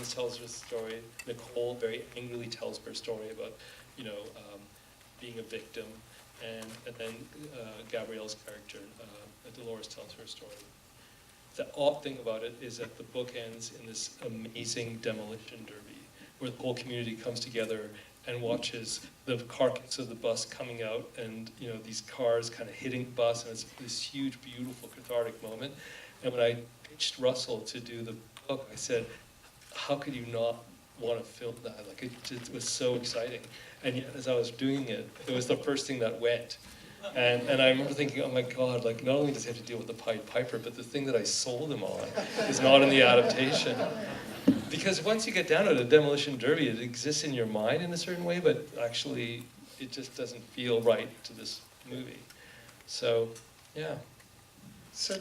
Higgins tells her story. Nicole very angrily tells her story about, being a victim. And then Gabrielle's character, Dolores, tells her story. The odd thing about it is that the book ends in this amazing demolition derby, where the whole community comes together and watches the carcass of the bus coming out, and these cars kind of hitting the bus, and it's this huge, beautiful, cathartic moment. And when I pitched Russell to do the book, I said, how could you not want to film that? Like, it was so exciting. And yet, as I was doing it, it was the first thing that went. And I remember thinking, oh my God, like, not only does he have to deal with the Pied Piper, but the thing that I sold him on is not in the adaptation. Because once you get down to the demolition derby, it exists in your mind in a certain way, but actually it just doesn't feel right to this movie. So, yeah. So,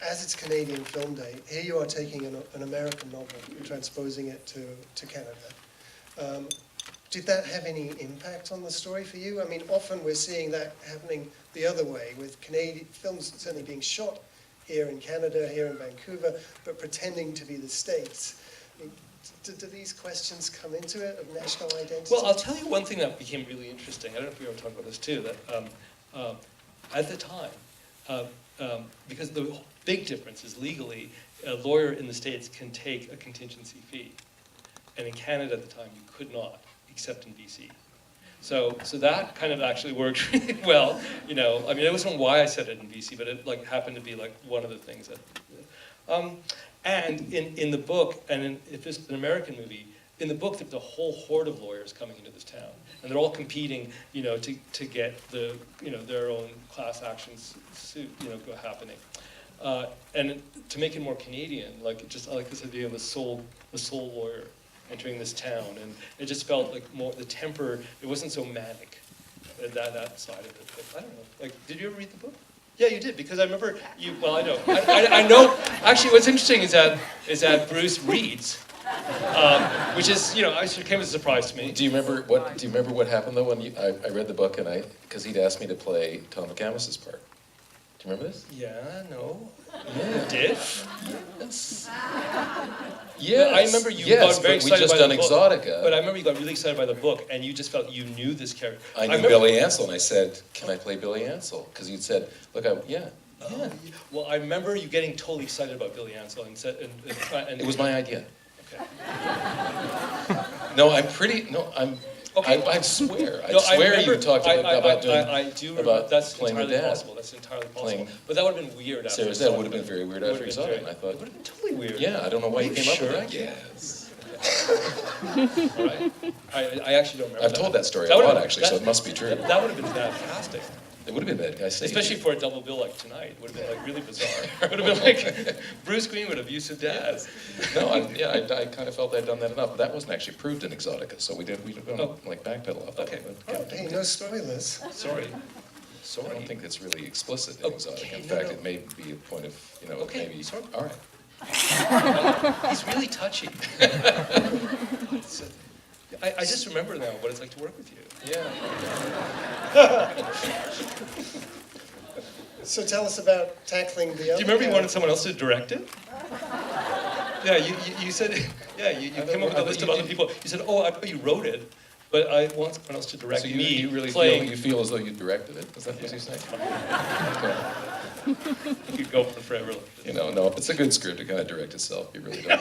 as it's Canadian Film Day, here you are taking an American novel and transposing it to Canada. Did that have any impact on the story for you? I mean, often we're seeing that happening the other way, with Canadian films certainly being shot here in Canada, here in Vancouver, but pretending to be the States. I mean, do these questions come into it, of national identity? Well, I'll tell you one thing that became really interesting. I don't know if we were talking about this too, that at the time, because the big difference is legally, a lawyer in the States can take a contingency fee. And in Canada at the time, you could not, except in BC. So that kind of actually worked really well. I mean, it wasn't why I said it in BC, but it happened to be one of the things that. And in the book, and if this is an American movie, in the book there's a whole horde of lawyers coming into this town, and they're all competing, to get their own class action suit, happening. And to make it more Canadian, I like this idea of the sole lawyer entering this town, and it just felt like more the temper. It wasn't so manic, that side of it. But I don't know. Did you ever read the book? Yeah, you did, because I remember you. Well, I know. I know. Actually, what's interesting is that Bruce reads, which is came as a surprise to me. Do you remember what happened though when I read the book, and because he'd asked me to play Tom McCandless's part. Do you remember this? Yeah. No. Yeah. You did? Yes. Yeah, I remember you got very excited just by done the book. Exotica. But I remember you got really excited by the book, and you just felt you knew this character. I knew Billy Ansell, and I said, "Can I play Billy Ansell?" Because you'd said, "Look, yeah." Well, I remember you getting totally excited about Billy Ansell, and said, and It was my idea. Okay. No, I'm. Okay. I swear. No, I swear you talked about I do remember, that's playing entirely the dad. possible. That's entirely possible. Playing But that would have been weird after Sarah's dad would have been very weird after he saw it. And I thought, it would have been totally weird. yeah, I don't know why you came up sure? with that. Yes. All right. I actually don't remember. I've told that story a lot, actually, so it must be true. That would have been fantastic. It would have been bad, guys. Especially for a double bill like tonight. It would have been really bizarre. It would have been Bruce Greenwood, abusive dad. No, I kind of felt I'd done that enough, but that wasn't actually proved in Exotica, so we don't backpedal off that. Okay. Hey, no spoilers. Sorry. I don't think it's really explicit in Exotica. In fact, it may be a point of, Okay, maybe. sorry. All right. He's really touchy. I just remember now what it's like to work with you. Yeah. So tell us about tackling the other. Do you remember you wanted someone else to direct it? Yeah, you said, yeah, you came up with a list of other people. You said, I thought you wrote it, but I want someone else to direct So me you really playing. feel as though you directed it? Is that what you're saying? Okay. You could go for forever. No, if it's a good script, it kind of directs itself. You really don't.